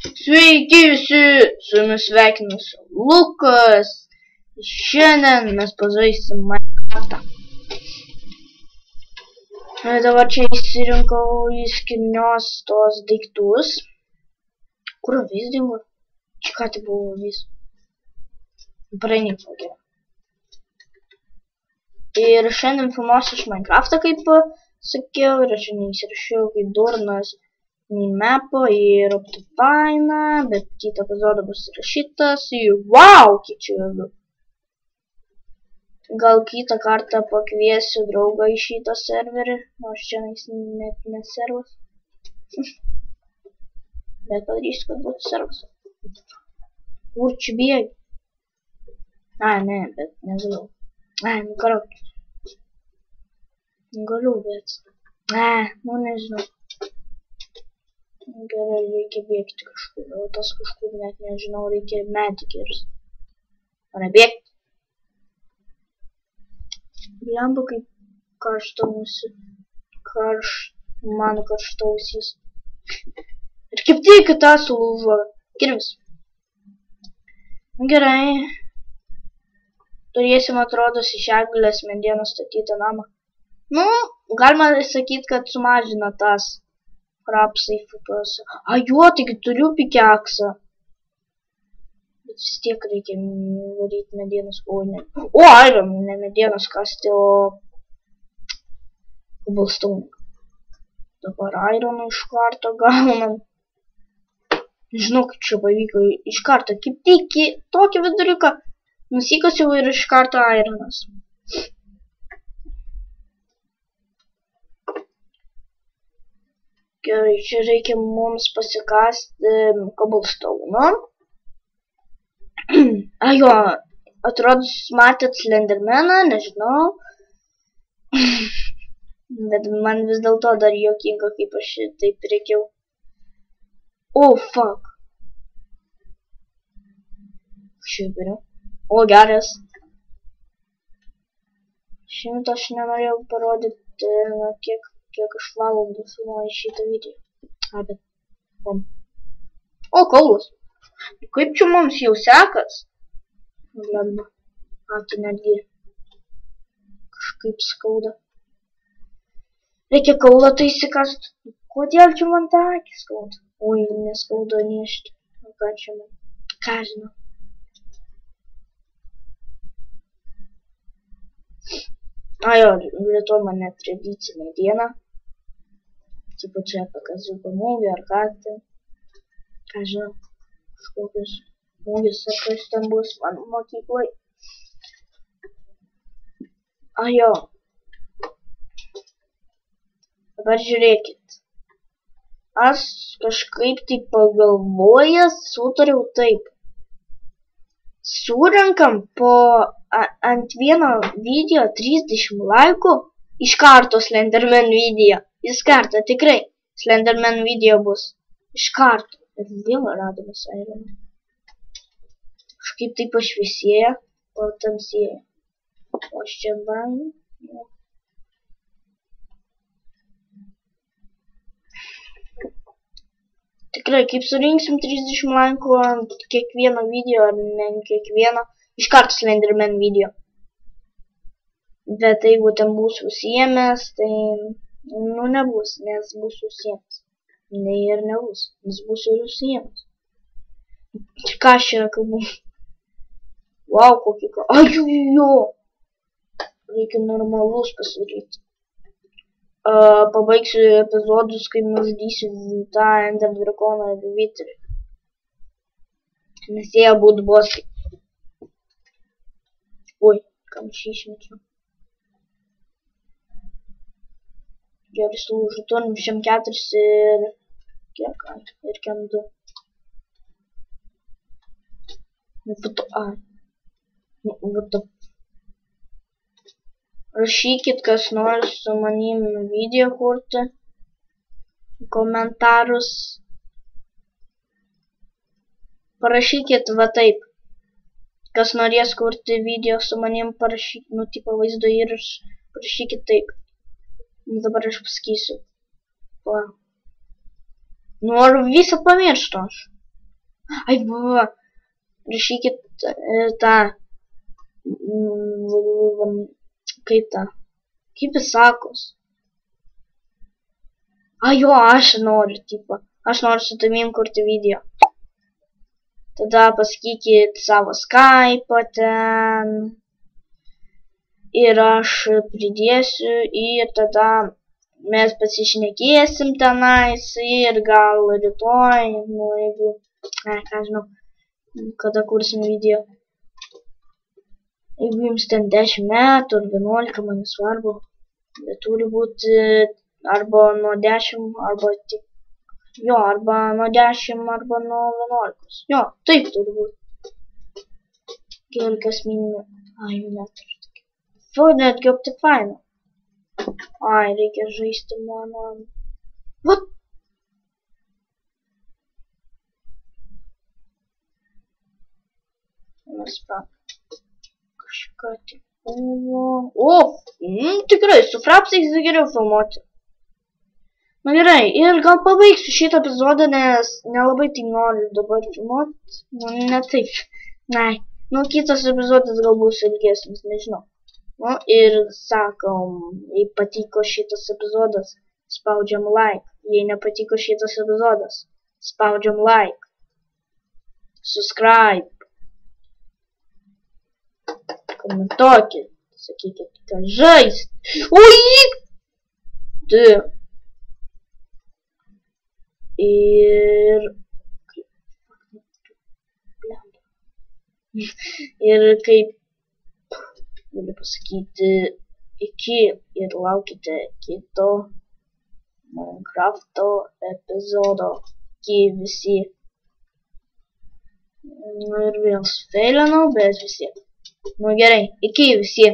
Sveiki visi, su jumis sveikinas Lukas. Šiandien mes pažaisim Minecraftą. Dabar čia įsirinkau į skirnios tos daiktus. Kur vis dingo? Čia ką tai buvo vis? Praeini pagėrė. Ir šiandien filmuosiu iš Minecraftą, kaip sakiau, ir aš neįsirašiau kaip durnas mapo ir Optifine, bet kitą epizodą bus įrašytas. Wow, kiek čia yra. Gal kitą kartą pakviesiu draugą į šitą serverį, nors čia net neservas. Bet padarysiu, kad būtų servas. Kur čia bėgi? Ai, ne, bet negaliu. Ai, nu karok. Negaliu, bet... Ai, nu nežinau. Gerai, reikia bėgti kažkur, o tas kažkur net nežinau, reikia medį kirsti. O ne bėgti. Blemba, kaip karštausi. Mano karštausis. Ir kaip tik tą sulūžo. Kirvis. Gerai. Turėsim, atrodo, iš eglės medienos statytą namą. Nu, galima sakyti, kad sumažina tas rapsai FPS. A, jo, taigi turiu pikeksą. Bet vis tiek reikia varyti medienos, o ne. O, iron, ne medienos kasti, o cobblestone. Dabar ironą iš karto gaunam. Žinau, kaip čia pavyko iš karto. Kaip tik tokį viduriuką nusikasiau ir iš karto ironas. Gerai, čia reikia mums pasikasti cobblestone. A, jo, atrodo, matėt Slendermaną, nežinau. Bet man vis dėlto dar juokinga, kaip aš taip reikiau. Oh, fuck. Šiaip yra. O, geras. Šimt aš nenorėjau parodyti, kiek aš valandų filmuoju šitą video. A, bet... O, kaulas. Kaip čia mums jau sekas? Blemba. A, tai netgi kažkaip skauda. Reikia kaulą tai įsikast. Kodėl čia man tą akį skauda? Oi, neskauda niešti. Ką čia man? Ką žinau? A, jo, rytoj mane tradicinė diena. Tipo čia pakazuko mūgį ar ką ten. Ką žinau, kažkokius mūgis ar kas ten bus mano mokyklai. A, jo. Dabar žiūrėkit. Aš kažkaip tai pagalvojęs sutariau taip. Surenkam po ant vieno video 30 laikų iš karto Slenderman video. Iš karto, tikrai. Slenderman video bus. Iš karto. Ir vėl radomės ironą. Kažkaip tai pašviesėja, o tamsėja. O aš čia baimė. Tikrai, kaip surinksim 30 laikų ant kiekvieno video, ar ne kiekvieno, iš karto Slenderman video. Bet jeigu ten bus užsiėmęs, tai nu nebus, nes bus užsiėmęs. Ne ir nebus, nes bus ir užsiėmęs. Ką aš čia kalbu? Wow, kokį ką. Ajujo! Reikia normalus pasidaryti. Pabaigsiu epizodus, kai nužudysiu tą Ender Drakoną ir Witherį. Nes jie būtų bosai. Oi, kam šį išmečiau. Gerai, sulūžu, turim šiam 4 ir... Kiek, ir kiam 2. Nu, foto, Nu, foto. Rašykit, kas nori su manim video kurti. Komentarus. Parašykit va taip. Kas norės kurti video su manim, parašykit, nu, tipo vaizdo įrašą. Parašykit taip. Nu, dabar aš pasakysiu. Va. Nu, ar visą pamirštu aš? Ai, va, rašykit tą, kaip tą, kaip jis sakos. Ai, jo, aš noriu, tipo, aš noriu su tavim kurti video. Tada pasakykit savo Skype'ą ten. Ir aš pridėsiu ir tada mes pasišnekėsim tenais ir gal rytoj, nu jeigu, ką žinau, kada kursim video. Jeigu jums ten 10 metų ar 11, man nesvarbu, bet turi būti arba nuo 10, arba tik, jo, arba nuo 10, arba nuo 11. Jo, taip turi būti. Kelias minų, ai, neturiu. Netgi Optifine. Ai, reikia žaisti mano. What? Nespa. Kažką tik buvo. O, tikrai, su frapsais geriau filmuoti. Na gerai, ir gal pabaigsiu šitą epizodą, nes nelabai tai noriu dabar filmuoti. Nu, ne taip. Nai. Nu, kitas epizodas gal bus ilgesnis, nežinau. Nu, ir sakom, jei patiko šitas epizodas, spaudžiam like. Jei nepatiko šitas epizodas, spaudžiam like. Subscribe. Komentuokit. Sakykit, ką žaist. Ui! Du. Ir kaip galiu pasakyti iki ir laukite kito Minecrafto epizodo. Iki visi. Ir vėl sufeilinau, bet visi. Nu gerai, iki visi.